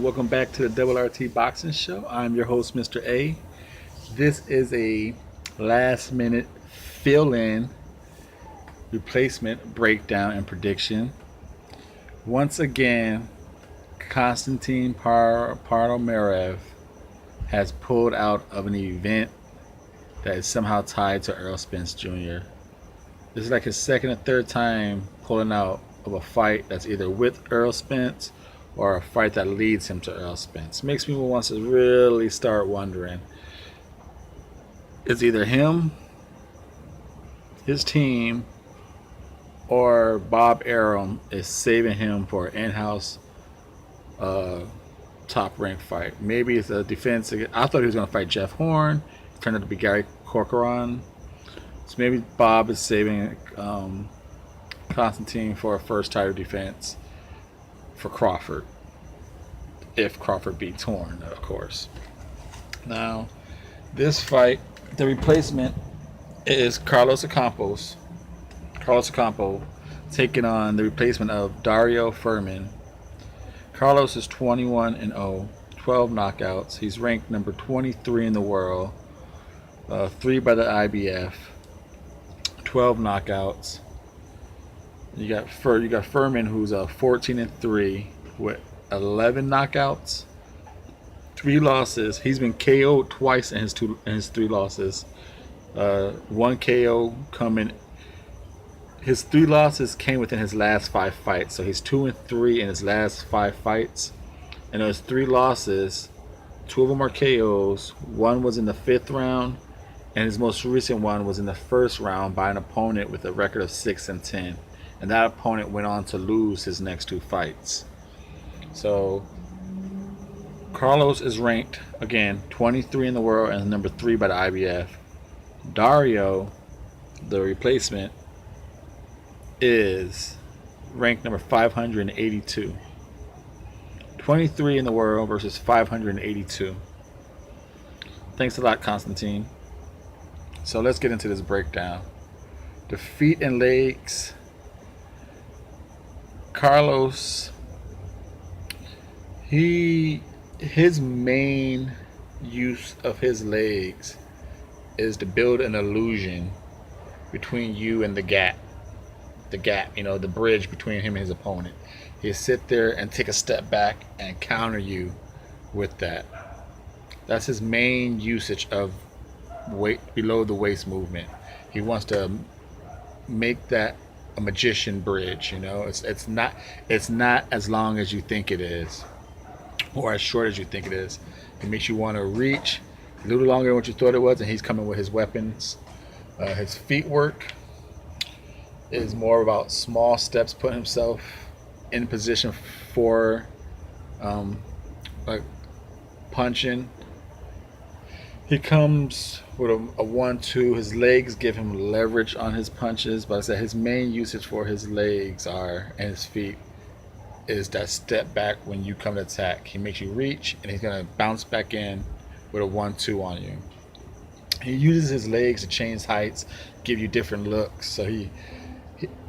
Welcome back to the Double RT Boxing Show. I'm your host, Mr. A. This is a last minute fill in replacement breakdown and prediction. Once again, Konstantin Pardomarev has pulled out of an event that is somehow tied to Errol Spence Jr. This is like his second or third time pulling out of a fight that's either with Errol Spence or a fight that leads him to Errol Spence. Makes me want to really start wondering. It's either him, his team, or Bob Arum is saving him for an in-house top rank fight. Maybe it's a defense. I thought he was going to fight Jeff Horn. It turned out to be Gary Corcoran. So maybe Bob is saving Konstantin for a first title defense for Crawford, if Crawford beats Horn, of course. Now, this fight, the replacement is Carlos Ocampo taking on the replacement of Dario Ferman. Carlos is 21-0, 12 knockouts. He's ranked number 23 in the world, 3 by the IBF, 12 knockouts. You got Ferman, who's 14-3 with 11 knockouts, 3 losses. He's been KO'd twice in his 3 losses. 1 KO coming. His 3 losses came within his last 5 fights, so he's 2-3 in his last 5 fights. And those 3 losses, 2 of them are KOs. 1 was in the 5th round, and his most recent one was in the 1st round by an opponent with a record of 6-10. And that opponent went on to lose his next 2 fights. So Carlos is ranked, again, 23 in the world and number 3 by the IBF. Dario, the replacement, is ranked number 582. 23 in the world versus 582. Thanks a lot, Konstantin. So let's get into this breakdown. The feet and legs. Carlos, his main use of his legs is to build an illusion between you and the gap, the bridge between him and his opponent. He'll sit there and take a step back and counter you with that. That's his main usage of weight below the waist movement. He wants to make that a magician bridge. It's not as long as you think it is, or as short as you think it is. It makes you want to reach a little longer than what you thought it was, and he's coming with his weapons. His feet work is more about small steps, putting himself in position for like punching. He comes with a 1-2. His legs give him leverage on his punches, but I said his main usage for his legs and his feet is that step back when you come to attack. He makes you reach, and he's gonna bounce back in with a 1-2 on you. He uses his legs to change heights, give you different looks. So he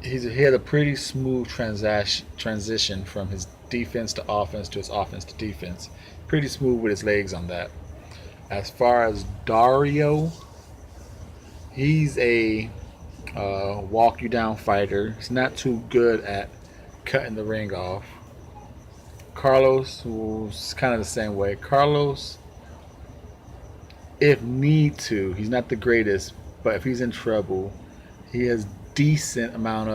had a pretty smooth transition from his defense to offense to his offense to defense. Pretty smooth with his legs on that. As far as Dario, he's a walk you down fighter. He's not too good at cutting the ring off. Carlos was kind of the same way. Carlos, if need to, he's not the greatest, but if he's in trouble, he has decent amount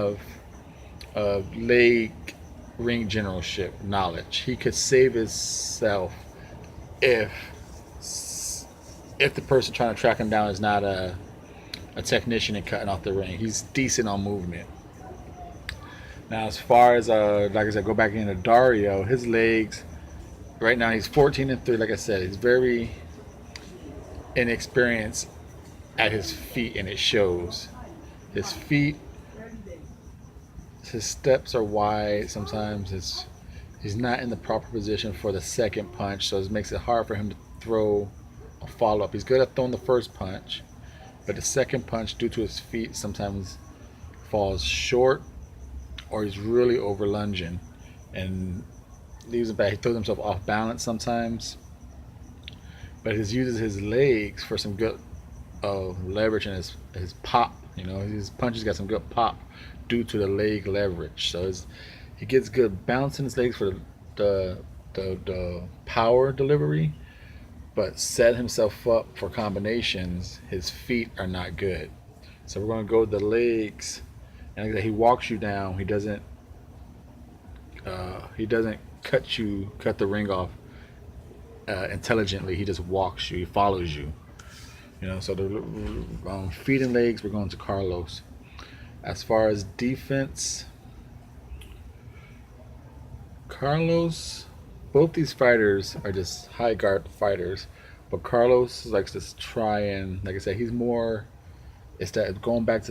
of leg ring generalship knowledge. He could save himself if the person trying to track him down is not a technician in cutting off the ring. He's decent on movement. Now, as far as like I said, go back into Dario. His legs right now, he's 14-3. Like I said, he's very inexperienced at his feet, and it shows. His feet, his steps are wide. Sometimes he's not in the proper position for the second punch, so it makes it hard for him to throw a follow-up. He's good at throwing the first punch, but the second punch, due to his feet, sometimes falls short, or he's really over lunging, and leaves him back. He throws himself off balance sometimes, but he uses his legs for some good leverage and his pop. You know, his punches got some good pop due to the leg leverage. So he gets good bounce in his legs for the the power delivery, but set himself up for combinations. His feet are not good. So we're going to go with the legs. And like I said, he walks you down. He doesn't cut the ring off intelligently. He just walks you. He follows you. You know. So the feet and legs, we're going to Carlos. As far as defense, Carlos, both these fighters are just high guard fighters, but Carlos likes to try and, like I said, he's more. It's that going back to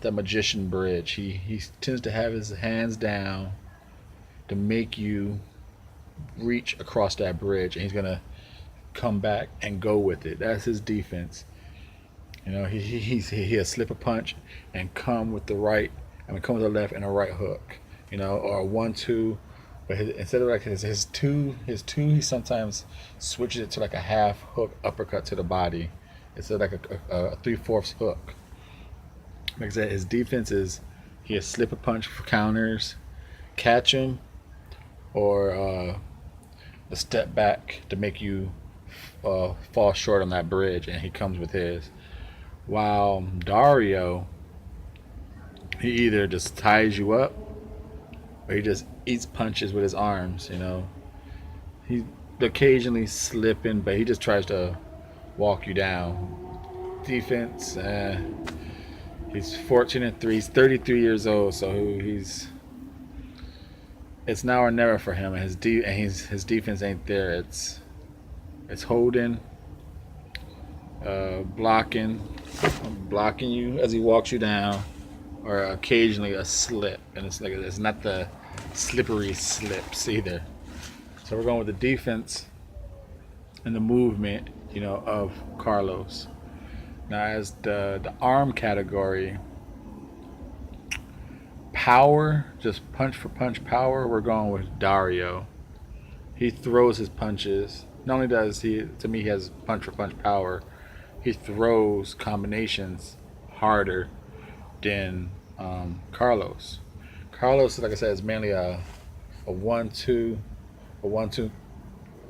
that magician bridge. He tends to have his hands down to make you reach across that bridge, and he's gonna come back and go with it. That's his defense. You know, he'll slip a punch and come with the right. I mean, come with the left and a right hook. You know, or a 1-2. But instead of like his two, he sometimes switches it to like a half hook uppercut to the body. It's like a 3/4 hook. Like I said, his defense is he'll slip a punch for counters, catch him, or a step back to make you fall short on that bridge, and he comes with his. While Dario, he either just ties you up or he just eats punches with his arms. You know, he occasionally slipping, but he just tries to walk you down. Defense, he's 14-3. He's 33 years old, so it's now or never for him. And his defense ain't there. It's holding, blocking you as he walks you down, or occasionally a slip, and it's not the slippery slips either. So we're going with the defense and the movement, you know, of Carlos. Now, as the arm category, power, just punch for punch power, we're going with Dario. He throws his punches. Not only does he, to me, he has punch for punch power, he throws combinations harder than Carlos. Carlos, like I said, is mainly a 1-2, a 1-2,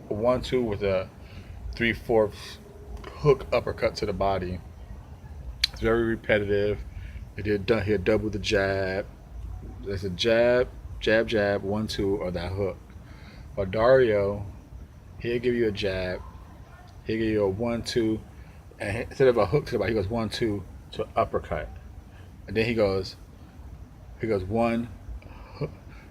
a 1-2 with a 3/4 hook uppercut to the body. It's very repetitive. He'll double the jab. There's a jab, jab, jab, 1-2, or that hook. Or Dario, he'll give you a jab. He'll give you a 1-2, and instead of a hook to the body, he goes 1-2 to uppercut, and then he goes one.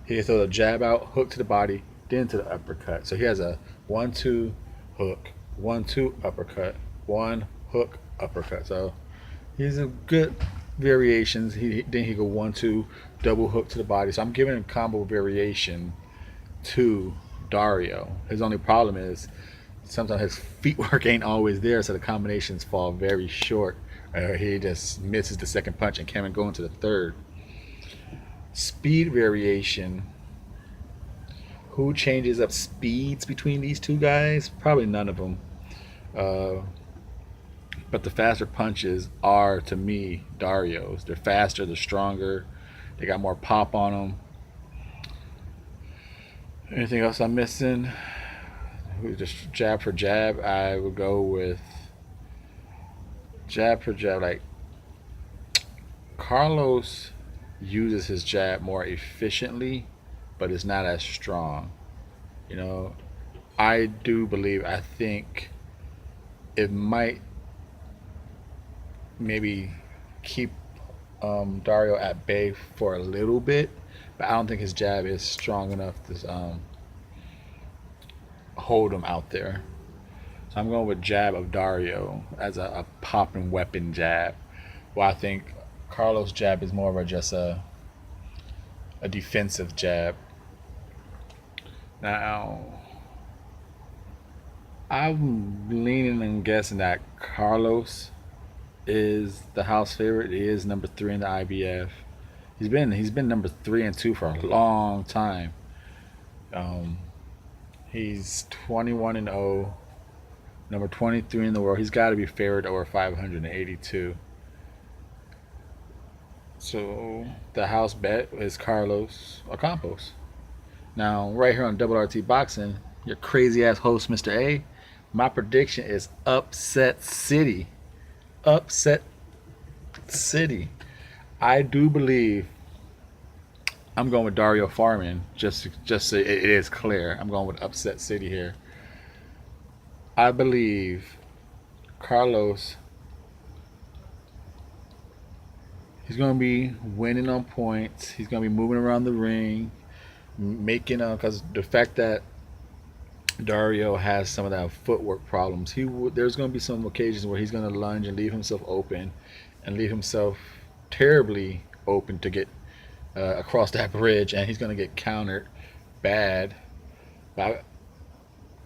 He throws a jab out, hook to the body, then to the uppercut. So he has a 1-2 hook, 1-2 uppercut, 1 hook uppercut. So he's a good variations. Then he go 1-2 double hook to the body. So I'm giving a combo variation to Dario. His only problem is sometimes his feet work ain't always there, so the combinations fall very short. He just misses the second punch and can't go into the third. Speed variation. Who changes up speeds between these two guys? Probably none of them. Uh, but the faster punches are, to me, Dario's. They're faster, they're stronger, they got more pop on them. Anything else I'm missing? Just jab for jab. I would go with jab for jab. Like Carlos uses his jab more efficiently, but it's not as strong. You know, I think it might maybe keep Dario at bay for a little bit, but I don't think his jab is strong enough to hold him out there. So I'm going with jab of Dario as a popping weapon jab. While I think Carlos' jab is more of just a defensive jab. Now, I'm leaning and guessing that Carlos is the house favorite. He is number 3 in the IBF. He's been number 3 and 2 for a long time. Um, He's 21-0, number 23 in the world. He's got to be favored over 582. So the house bet is Carlos Ocampos. Now, right here on Double RT Boxing, your crazy ass host, Mr. A, my prediction is upset city. Upset city. I do believe I'm going with Dario Ferman. Just so it is clear, I'm going with upset city here. I believe Carlos, he's going to be winning on points. He's going to be moving around the ring, making because the fact that Dario has some of that footwork problems. There's going to be some occasions where he's going to lunge and leave himself open, and leave himself terribly open to get across that bridge, and he's going to get countered bad. By,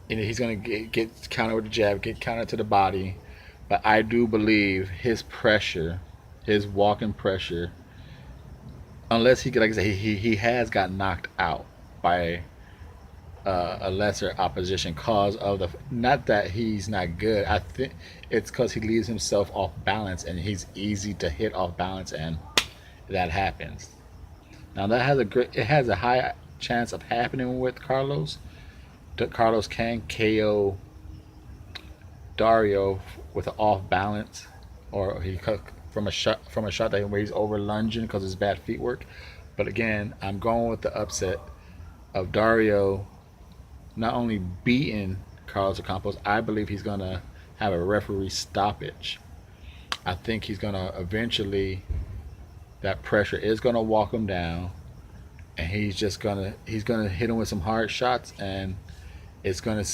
he's going to get countered with the jab, get countered to the body. But I do believe his pressure, his walking pressure, unless like I said, he has got knocked out by a lesser opposition cause of the not that he's not good. I think it's because he leaves himself off balance and he's easy to hit off balance, and that happens. Now it has a high chance of happening with Carlos. Carlos can KO Dario with an off balance, or he from a shot that where he's over lunging because of his bad feet work. But again, I'm going with the upset of Dario not only beating Carlos Ocampos. I believe he's gonna have a referee stoppage. I think he's gonna eventually, that pressure is gonna walk him down, and he's gonna hit him with some hard shots, and it's gonna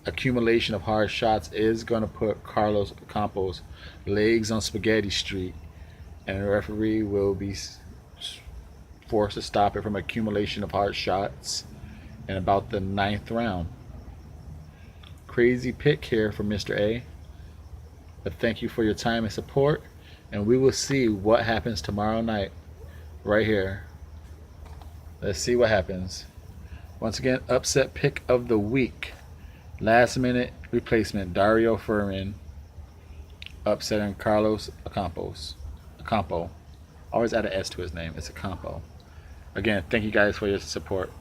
accumulation of hard shots is gonna put Carlos Ocampos legs on spaghetti street, and the referee will be forced to stop it from accumulation of hard shots in about the 9th round. Crazy pick here for Mr. A. But thank you for your time and support, and we will see what happens tomorrow night right here. Let's see what happens. Once again, upset pick of the week. Last minute replacement, Dario Ferman upsetting Carlos Ocampos. Ocampo. Always add an S to his name. It's Ocampo. Again, thank you guys for your support.